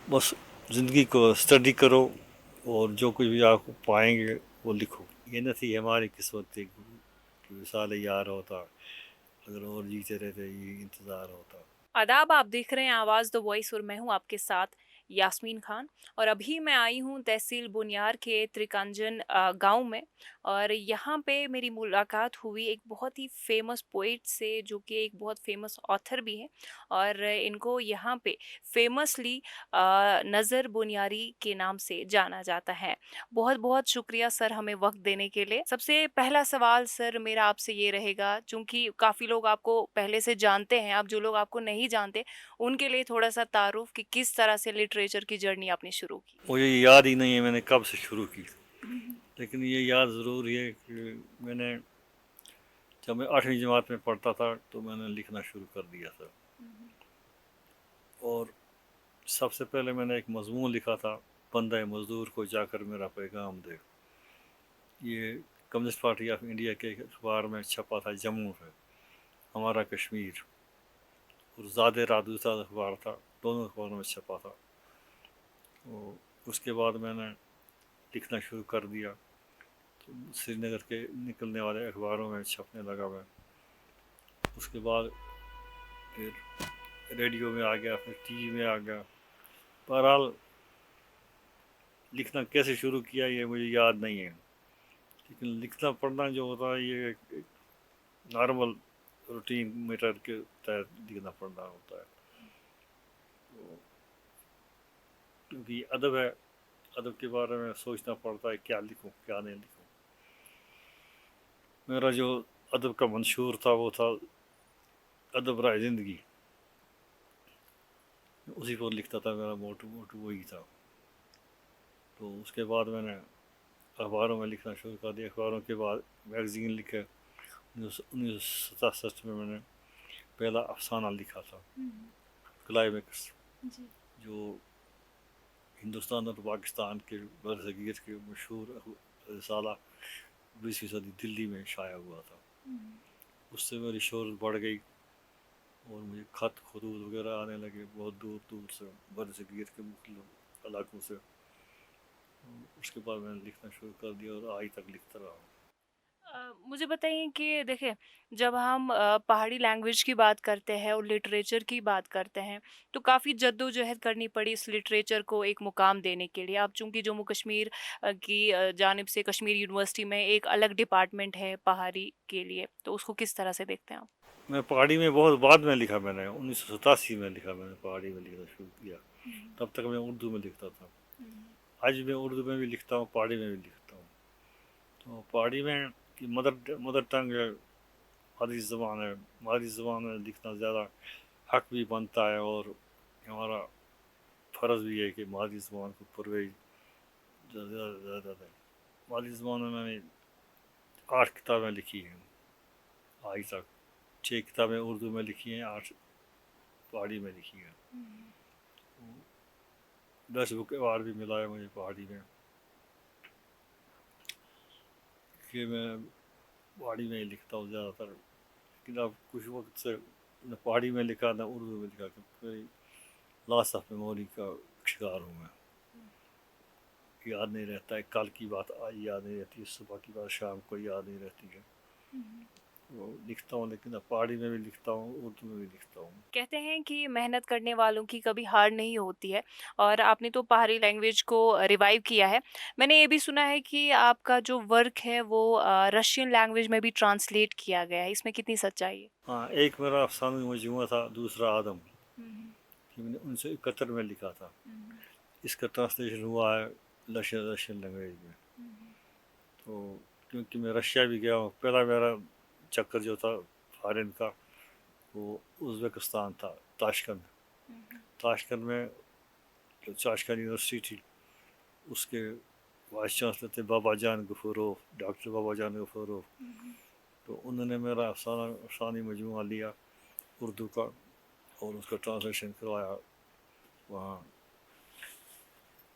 बस ज़िंदगी को स्टडी करो और जो कुछ भी आप पाएंगे वो लिखो। ये न थी हमारी किस्मत थी कि विशाल यार होता, अगर और जीते रहते ये इंतज़ार होता। आदाब, आप देख रहे हैं आवाज़ द वॉइस और मैं हूं आपके साथ यास्मीन खान। और अभी मैं आई हूं तहसील बुनियार के त्रिकंजन गांव में। और यहाँ पे मेरी मुलाकात हुई एक बहुत ही फेमस पोइट से, जो कि एक बहुत फेमस ऑथर भी है। और इनको यहाँ पे फेमसली नज़र बुनियारी के नाम से जाना जाता है। बहुत बहुत शुक्रिया सर हमें वक्त देने के लिए। सबसे पहला सवाल सर मेरा आपसे ये रहेगा, चूंकि काफ़ी लोग आपको पहले से जानते हैं, अब जो लोग आपको नहीं जानते उनके लिए थोड़ा सा तारुफ कि किस तरह से लिटरेचर की जर्नी आपने शुरू की। मुझे याद ही नहीं है मैंने कब से शुरू की, लेकिन ये याद ज़रूर है कि मैंने जब मैं 8वीं जमात में पढ़ता था तो मैंने लिखना शुरू कर दिया था। और सबसे पहले मैंने एक मजमून लिखा था, बंदा मज़दूर को जाकर मेरा पैगाम दे। ये कम्युनिस्ट पार्टी ऑफ इंडिया के एक अखबार में छपा था, जम्मू है हमारा कश्मीर, और ज़्यादा रात दूसरा अखबार था, दोनों अखबारों में छपा था। तो उसके बाद मैंने लिखना शुरू कर दिया, तो श्रीनगर के निकलने वाले अखबारों में छपने लगा मैं। उसके बाद फिर रेडियो में आ गया, फिर टीवी में आ गया। बहरहाल लिखना कैसे शुरू किया ये मुझे याद नहीं है, लेकिन लिखना पढ़ना जो होता है ये एक नॉर्मल रूटीन मीटर के तहत लिखना पढ़ना होता है। तो क्योंकि अदब है, अदब के बारे में सोचना पड़ता है क्या लिखूं क्या नहीं लिखूं। मेरा जो अदब का मंशूर था वो था अदब राय ज़िंदगी, उसी पर लिखता था, मेरा मोटू मोटू वही था। तो उसके बाद मैंने अखबारों में लिखना शुरू कर दिया। अखबारों के बाद मैगज़ीन लिखे। 1967 में मैंने पहला अफसाना लिखा था, क्लाइमेक्स, जो हिंदुस्तान और पाकिस्तान के बरसगीर के मशहूर रसाला 20वीं सदी दिल्ली में शाया हुआ था। उससे मेरी शोहरत बढ़ गई और मुझे ख़त खतूत वगैरह आने लगे बहुत दूर दूर से, बरसगीर के मुख्तलिफ इलाकों से। उसके बाद मैंने लिखना शुरू कर दिया और आज तक लिखता रहा हूँ। मुझे बताइए कि देखिए, जब हम पहाड़ी लैंग्वेज की बात करते हैं और लिटरेचर की बात करते हैं, तो काफ़ी जद्दोजहद करनी पड़ी इस लिटरेचर को एक मुकाम देने के लिए। अब चूंकि जम्मू कश्मीर की जानिब से कश्मीर यूनिवर्सिटी में एक अलग डिपार्टमेंट है पहाड़ी के लिए, तो उसको किस तरह से देखते हैं आप? मैं पहाड़ी में बहुत बाद में लिखा, मैंने 1987 में लिखा, मैंने पहाड़ी में लिखना शुरू किया। तब तक मैं उर्दू में लिखता था। आज मैं उर्दू में भी लिखता हूँ, पहाड़ी में भी लिखता हूँ। तो पहाड़ी में कि मदर मदर टंग है, मादरी ज़बान है। मादरी ज़बान में लिखना ज़्यादा हक भी बनता है, और हमारा फ़र्ज़ भी है कि मादरी ज़बान को परवरिश ज़्यादा ज़्यादा दें। मादरी ज़बान में मैंने 8 किताबें लिखी हैं आज तक। 6 किताबें उर्दू में लिखी हैं, 8 पहाड़ी में लिखी हैं। 10 बुक अवार्ड भी मिला है मुझे पहाड़ी में, कि मैं पहाड़ी में ही लिखता हूँ ज़्यादातर। लेकिन अब कुछ वक्त से न पहाड़ी में लिखा न उर्दू में लिखा, क्योंकि लॉस ऑफ मेमोरी का शिकार हूँ मैं। याद नहीं रहता है, कल की बात आज याद नहीं रहती है, सुबह की बात शाम को याद नहीं रहती है। तो लिखता हूँ, लेकिन अब पहाड़ी में भी लिखता हूँ, उर्दू में भी लिखता हूँ। कहते हैं कि मेहनत करने वालों की कभी हार नहीं होती है। और आपने तो पहाड़ी लैंग्वेज को रिवाइव किया है। मैंने ये भी सुना है कि आपका जो वर्क है वो रशियन लैंग्वेज में भी ट्रांसलेट किया गया है, इसमें कितनी सच्चाई है? हाँ, एक मेरा अफसाना मजमूआ था, दूसरा आदम, हम्म। कि मैंने 1971 में लिखा था। हम्म। इसका ट्रांसलेशन हुआ है रशियन रशियन लैंग्वेज में। हम्म। तो क्योंकि मैं रशिया भी गया हूँ, पहला मेरा चक्कर जो था फॉरेन का वो उज़्बेकिस्तान था, ताशकंद। हम्म। ताशकंद में जो ताशकंद यूनिवर्सिटी थी, उसके वाइस चांसलर थे बाबा जान गफूरोव, डॉक्टर बाबा जान गफूरोव। हम्म। तो उन्होंने मेरा अफसाना अफसानी मजमूआ लिया उर्दू का, और उसका ट्रांसलेशन करवाया वहाँ।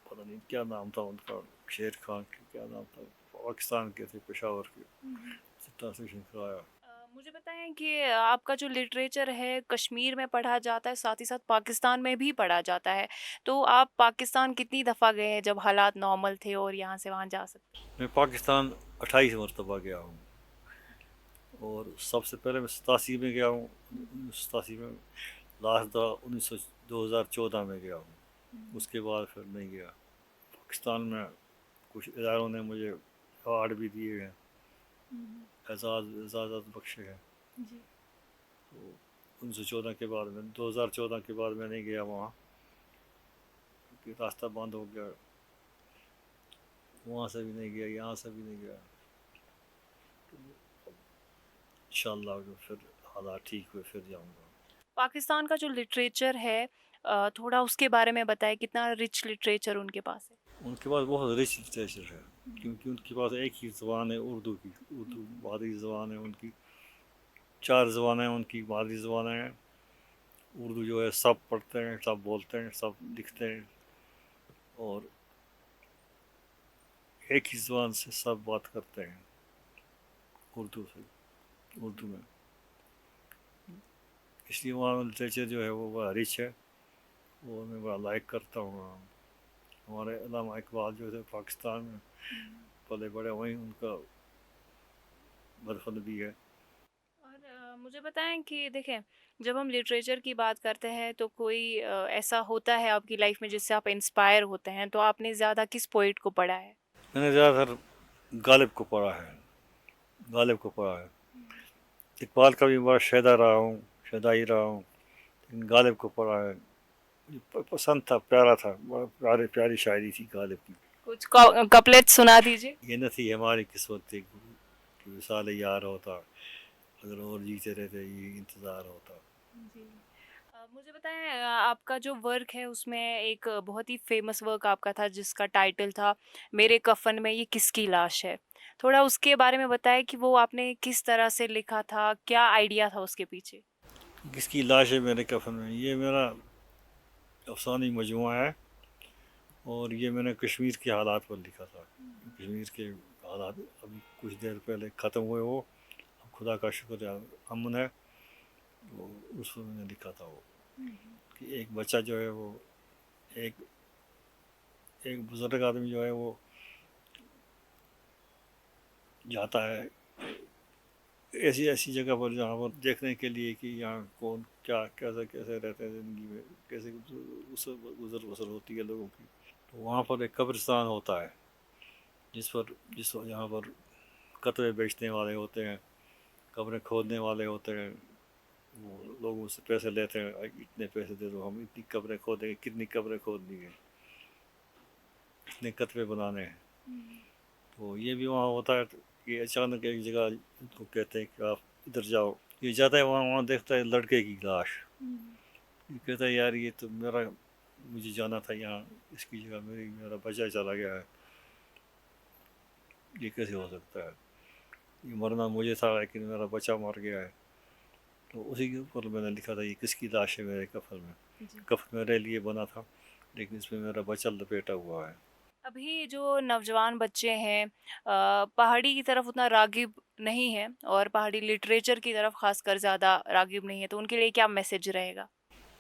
पता नहीं क्या नाम था उनका, शेर खान के क्या नाम था, पाकिस्तान के थे, पेशावर के। हम्म। ट्रांसलेशन करवाया। मुझे बताएं कि आपका जो लिटरेचर है कश्मीर में पढ़ा जाता है, साथ ही साथ पाकिस्तान में भी पढ़ा जाता है। तो आप पाकिस्तान कितनी दफ़ा गए हैं जब हालात नॉर्मल थे और यहाँ से वहाँ जा सकते? मैं पाकिस्तान 28 मरतबा गया हूँ, और सबसे पहले मैं 87 में गया हूँ, 87 में। लास्ट दफ़ा 2014 में गया हूँ, उसके बाद फिर नहीं गया। पाकिस्तान में कुछ इदारों ने मुझे अवार्ड भी दिए हैं, एजाज़त बख्शे हैं। जी। तो 1914 के बाद में 2014 के बाद मैं नहीं गया वहाँ, क्योंकि रास्ता बंद हो गया। वहाँ से भी नहीं गया, यहाँ से भी नहीं गया। इंशाल्लाह जो फिर हालात ठीक हुए फिर जाऊँगा। पाकिस्तान का जो लिटरेचर है थोड़ा उसके बारे में बताएं, कितना रिच लिटरेचर उनके पास है? उनके पास बहुत रिच लिटरेचर है, क्योंकि उनके पास एक ही ज़बान है उर्दू की। उर्दू मादरी ज़बान है उनकी, 4 ज़बानें उनकी मादरी ज़बानें हैं। उर्दू जो है सब पढ़ते हैं, सब बोलते हैं, सब लिखते हैं, और एक ही ज़बान से सब बात करते हैं उर्दू से, उर्दू में। इसलिए वहाँ लिटरेचर जो है वो बड़ा रिच है, वो मैं बड़ा लाइक करता हूँ। हमारे अल्लामा इकबाल जो थे पाकिस्तान में पले बड़े, वहीं उनका मदफन भी है। और मुझे बताएं कि देखें, जब हम लिटरेचर की बात करते हैं तो कोई ऐसा होता है आपकी लाइफ में जिससे आप इंस्पायर होते हैं, तो आपने ज़्यादा किस पोइट को पढ़ा है? मैंने ज़्यादातर गालिब को पढ़ा है, गालिब को पढ़ा है। इकबाल का भी बड़ा शायदा रहा हूँ, शायदाई रहा हूँ, लेकिन गालिब को पढ़ा है। मुझे पसंद था, प्यारा था, बड़ा प्यारी प्यारी शायरी थी गालिब की। कुछ कपलेट सुना दीजिए। ये न थी हमारी किस्मत थी कि विसाल यार होता, अगर और जीते रहते ये इंतज़ार होता। जी। मुझे बताएं, आपका जो वर्क है उसमें एक बहुत ही फेमस वर्क आपका था जिसका टाइटल था मेरे कफन में ये किसकी लाश है। थोड़ा उसके बारे में बताएं कि वो आपने किस तरह से लिखा था, क्या आइडिया था उसके पीछे? किसकी लाश है मेरे कफन में, ये मेरा अफसानी मजमुआ है, और ये मैंने कश्मीर के हालात पर लिखा था। कश्मीर के हालात अभी कुछ देर पहले ख़त्म हुए, वो अब खुदा का शुक्र है अमन है। वो उस पर मैंने लिखा था वो, कि एक बच्चा जो है वो, एक एक बुज़ुर्ग आदमी जो है वो जाता है ऐसी ऐसी जगह पर जहाँ पर देखने के लिए कि यहाँ कौन क्या कैसे कैसे रहते हैं ज़िंदगी में, कैसे उस गुजर बसर होती है लोगों की। तो वहाँ पर एक कब्रिस्तान होता है, जिस यहाँ पर कतवे बेचने वाले होते हैं, कब्रें खोदने वाले होते हैं। वो लोगों से पैसे लेते हैं, इतने पैसे दे दो, हम इतनी कब्रें खोदेंगे, कितनी कब्रें खोदनी है, कितने कतवे बनाने हैं। तो ये भी वहाँ होता है। तो ये अचानक एक जगह को कहते हैं कि आप इधर जाओ। ये जाता है वहाँ, वहाँ देखता है लड़के की लाश। ये कहता है यार ये तो मुझे जाना था यहाँ, इसकी जगह मेरा बच्चा चला गया है, ये कैसे हो सकता है, ये मरना मुझे था लेकिन मेरा बच्चा मर गया है। तो उसी के ऊपर मैंने लिखा था ये किसकी लाश है मेरे कफन में। जी। कफन मेरे लिए बना था, लेकिन इसमें मेरा बच्चा लपेटा हुआ है। अभी जो नौजवान बच्चे हैं पहाड़ी की तरफ उतना रागिब नहीं है और पहाड़ी लिटरेचर की तरफ खासकर ज़्यादा रागिब नहीं है, तो उनके लिए क्या मैसेज रहेगा?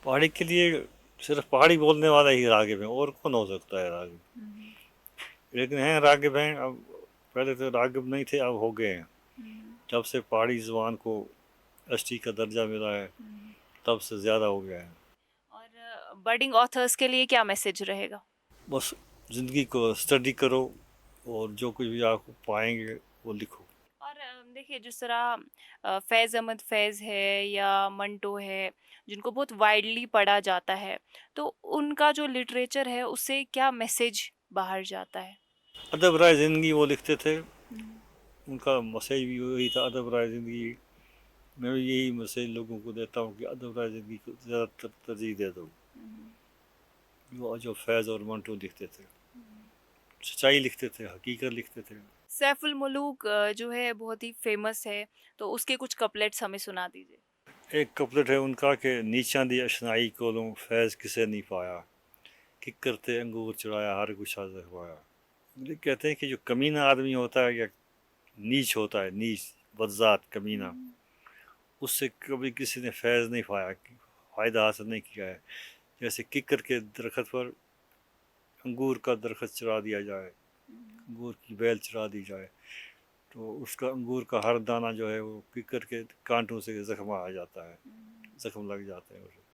पहाड़ी के लिए सिर्फ पहाड़ी बोलने वाला ही रागिब है, और कौन हो सकता है रागिब। लेकिन हैं रागिब हैं, अब पहले तो रागिब नहीं थे, अब हो गए हैं। जब से पहाड़ी ज़बान को एसटी का दर्जा मिला है, तब से ज़्यादा हो गया है। और बडिंग ऑथर्स के लिए क्या मैसेज रहेगा? बस ज़िंदगी को स्टडी करो, और जो कुछ भी आप पाएंगे वो लिखो। और देखिए, जिस तरह फैज़ अहमद फैज़ है या मंटो है, जिनको बहुत वाइडली पढ़ा जाता है, तो उनका जो लिटरेचर है उससे क्या मैसेज बाहर जाता है? अदब राय ज़िंदगी वो लिखते थे, उनका मैसेज भी वही था, अदब राय ज़िंदगी। मैं भी यही मैसेज लोगों को देता हूँ कि अदब राय ज़िंदगी को ज़्यादा तरजीह दे दो। वो जो फैज़ और मंटो लिखते थे, सच्चाई लिखते थे, हकीकत लिखते थे। सैफुल मुलूक जो है बहुत ही फेमस है, तो उसके कुछ कपलेट्स हमें सुना दीजिए। एक कपलेट है उनका कि नीचां दी अशनाई कोलों फैज़ किसे नहीं पाया, कि करते अंगूर चढ़ाया हर गुच्छा जखवाया। ये कहते हैं कि जो कमीना आदमी होता है, या नीच होता है, नीच बदजात कमीना, اس سے کبھی کسی نے فیض نہیں پایا، فائدہ حاصل نہیں کیا ہے۔ جیسے ککر کے درخت پر انگور کا درخت چڑھا دیا جائے، انگور کی بیل چڑھا دی جائے، تو اس کا انگور کا ہر دانہ جو ہے وہ ککر کے کانٹوں سے زخم آ جاتا ہے، زخم لگ جاتے ہیں اسے۔